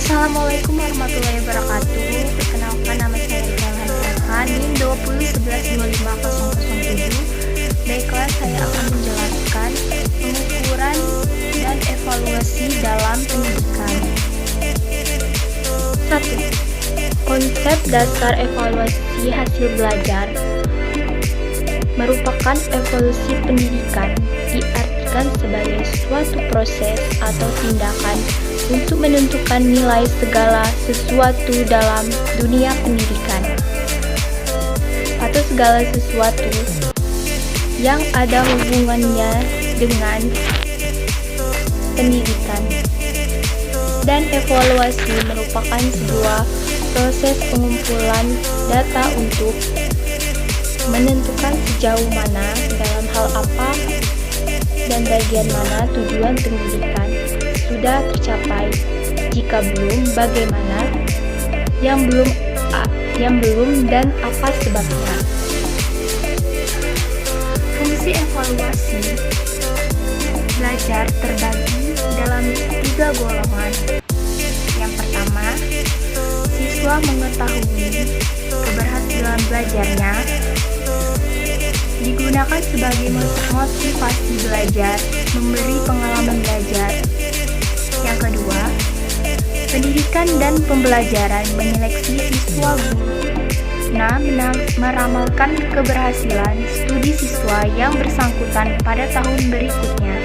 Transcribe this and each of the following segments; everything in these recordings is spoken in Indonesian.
Assalamualaikum warahmatullahi wabarakatuh. Perkenalkan, nama saya Rika Hanifah, NIM 2011250007. Baiklah, saya akan menjelaskan pengukuran dan evaluasi dalam pendidikan. 1. Konsep dasar evaluasi hasil belajar merupakan evolusi pendidikan, diartikan sebagai suatu proses atau tindakan untuk menentukan nilai segala sesuatu dalam dunia pendidikan, atau segala sesuatu yang ada hubungannya dengan pendidikan. Dan evaluasi merupakan sebuah proses pengumpulan data untuk menentukan sejauh mana, dalam hal apa, dan bagian mana tujuan pendidikan sudah tercapai. Jika belum, bagaimana, yang belum dan apa sebabnya. Fungsi evaluasi belajar terbagi dalam 3 golongan. Yang pertama, siswa mengetahui keberhasilan belajarnya, digunakan sebagai motivasi belajar, memberi pengalaman belajar. Yang kedua, pendidikan dan pembelajaran menyeleksi siswa guna meramalkan keberhasilan studi siswa yang bersangkutan pada tahun berikutnya.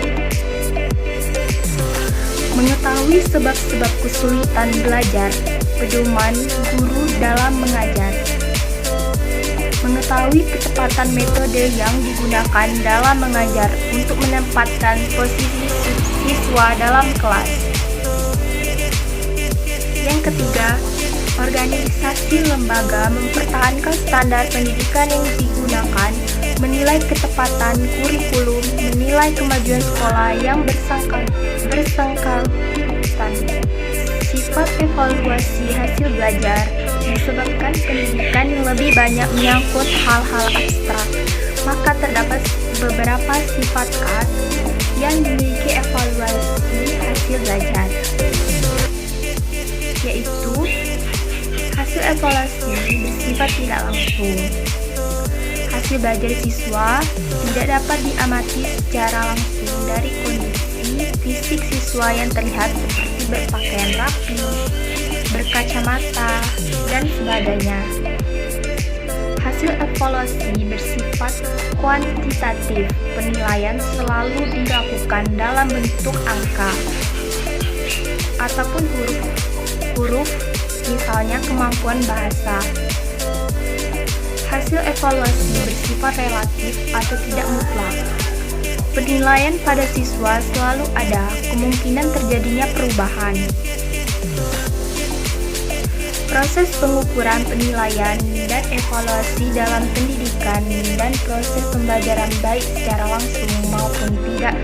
Mengetahui sebab-sebab kesulitan belajar, pedoman guru dalam mengajar. Mengetahui ketepatan metode yang digunakan dalam mengajar untuk menempatkan posisi siswa dalam kelas. Yang ketiga, organisasi lembaga mempertahankan standar pendidikan yang digunakan, menilai ketepatan kurikulum, menilai kemajuan sekolah yang bersangkutan. Sifat evaluasi hasil belajar disebabkan pendidikan yang lebih banyak menyangkut hal-hal abstrak, maka terdapat beberapa sifat khas yang dimiliki evaluasi hasil belajar, yaitu hasil evaluasi bersifat tidak langsung. Hasil belajar siswa tidak dapat diamati secara langsung dari kondisi fisik siswa yang terlihat seperti berpakaian rapi, berkacamata, dan sebagainya. Hasil evaluasi bersifat kuantitatif. Penilaian selalu dilakukan dalam bentuk angka ataupun huruf, misalnya kemampuan bahasa. Hasil evaluasi bersifat relatif atau tidak mutlak. Penilaian pada siswa selalu ada kemungkinan terjadinya perubahan. Proses pengukuran, penilaian, dan evaluasi dalam pendidikan dan proses pembelajaran baik secara langsung maupun tidak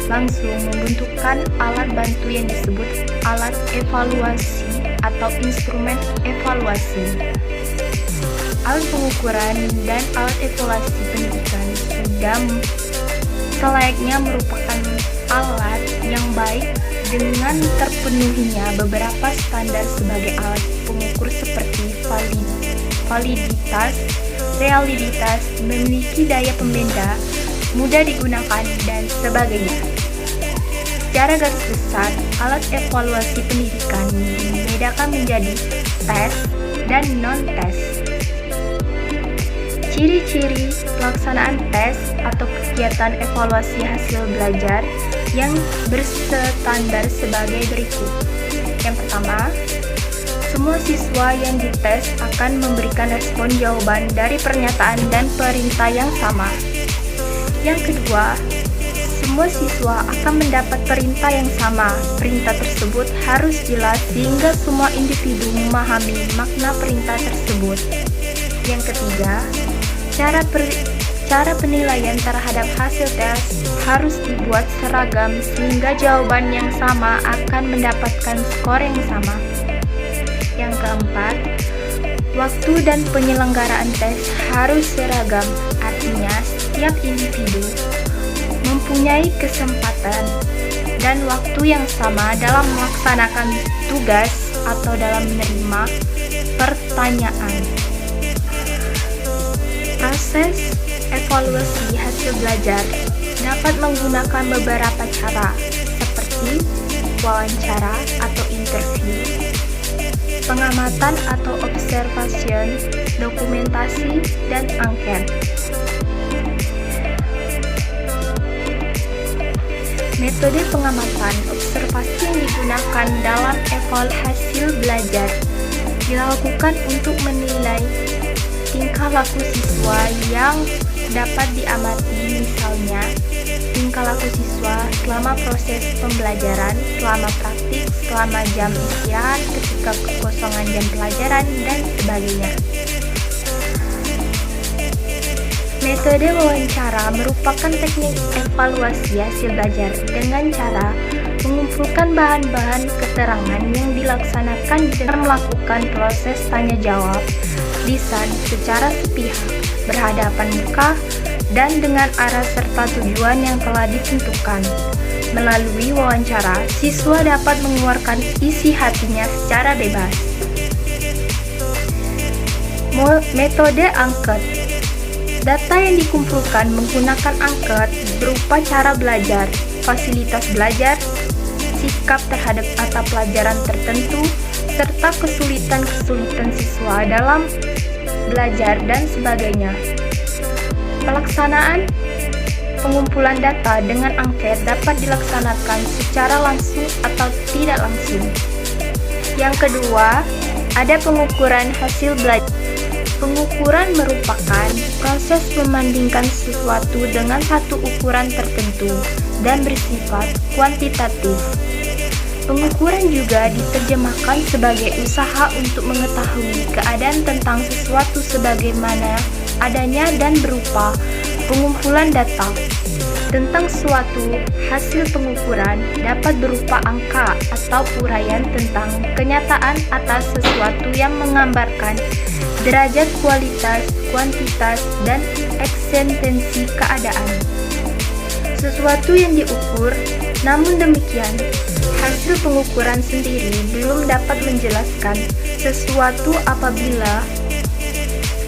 langsung membentukkan alat bantu yang disebut alat evaluasi atau instrumen evaluasi. Alat pengukuran dan alat evaluasi pendidikan sudah selayaknya merupakan alat yang baik dengan terpenuhinya beberapa standar sebagai alat pengukur seperti validitas, realitas, memiliki daya pembeda, mudah digunakan, dan sebagainya. Secara garis besar, alat evaluasi pendidikan dibedakan menjadi tes dan non-tes. Ciri-ciri pelaksanaan tes atau kegiatan evaluasi hasil belajar yang berstandar sebagai berikut. Yang pertama, semua siswa yang dites akan memberikan respon jawaban dari pernyataan dan perintah yang sama. Yang kedua, semua siswa akan mendapat perintah yang sama. Perintah tersebut harus jelas sehingga semua individu memahami makna perintah tersebut. Yang ketiga, cara penilaian terhadap hasil tes harus dibuat seragam sehingga jawaban yang sama akan mendapatkan skor yang sama. Yang keempat, waktu dan penyelenggaraan tes harus seragam, artinya setiap individu mempunyai kesempatan dan waktu yang sama dalam melaksanakan tugas atau dalam menerima pertanyaan. Proses evaluasi hasil belajar dapat menggunakan beberapa cara, seperti wawancara atau interview, pengamatan atau observation, dokumentasi, dan angket. Metode pengamatan observasi yang digunakan dalam evaluasi hasil belajar dilakukan untuk menilai tingkah laku siswa yang dapat diamati, misalnya tingkah laku siswa selama proses pembelajaran, selama praktik, selama jam istirahat, ketika kekosongan jam pelajaran, dan sebagainya. Metode wawancara merupakan teknik evaluasi hasil belajar dengan cara mengumpulkan bahan-bahan keterangan yang dilaksanakan dengan melakukan proses tanya jawab lisan secara sepihak, berhadapan muka, dan dengan arah serta tujuan yang telah ditentukan. Melalui wawancara, siswa dapat mengeluarkan isi hatinya secara bebas. Metode angket. Data yang dikumpulkan menggunakan angket berupa cara belajar, fasilitas belajar, sikap terhadap mata pelajaran tertentu, serta kesulitan-kesulitan siswa dalam belajar dan sebagainya. Pelaksanaan pengumpulan data dengan angket dapat dilaksanakan secara langsung atau tidak langsung. Yang kedua, ada pengukuran hasil belajar. Pengukuran merupakan proses membandingkan sesuatu dengan satu ukuran tertentu dan bersifat kuantitatif. Pengukuran juga diterjemahkan sebagai usaha untuk mengetahui keadaan tentang sesuatu sebagaimana adanya dan berupa pengumpulan data tentang suatu. Hasil pengukuran dapat berupa angka atau uraian tentang kenyataan atas sesuatu yang menggambarkan derajat kualitas, kuantitas, dan eksistensi keadaan sesuatu yang diukur. Namun demikian, hasil pengukuran sendiri belum dapat menjelaskan sesuatu apabila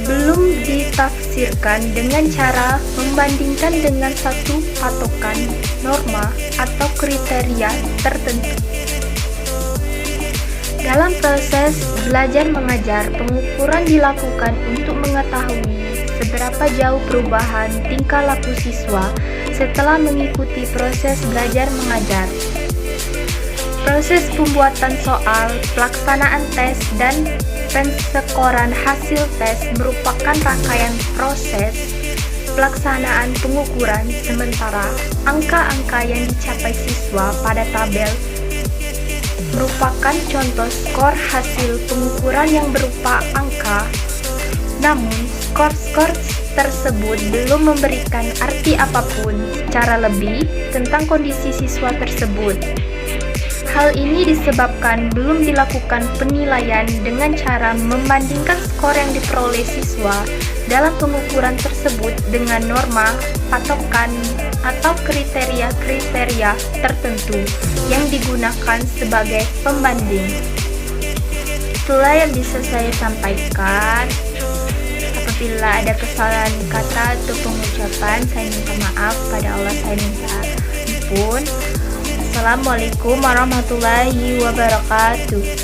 belum ditafsirkan dengan cara membandingkan dengan satu patokan, norma, atau kriteria tertentu. Dalam proses belajar mengajar, pengukuran dilakukan untuk mengetahui seberapa jauh perubahan tingkah laku siswa setelah mengikuti proses belajar mengajar. Proses pembuatan soal, pelaksanaan tes, dan penskoran hasil tes merupakan rangkaian proses pelaksanaan pengukuran, sementara angka-angka yang dicapai siswa pada tabel merupakan contoh skor hasil pengukuran yang berupa angka. Namun, skor-skor tersebut belum memberikan arti apapun secara lebih tentang kondisi siswa tersebut. Hal ini disebabkan belum dilakukan penilaian dengan cara membandingkan skor yang diperoleh siswa dalam pengukuran tersebut dengan norma, patokan, atau kriteria-kriteria tertentu yang digunakan sebagai pembanding. Itulah yang bisa saya sampaikan. Apabila ada kesalahan kata atau pengucapan, saya minta maaf. Pada Allah saya minta ampun. Assalamualaikum warahmatullahi wabarakatuh.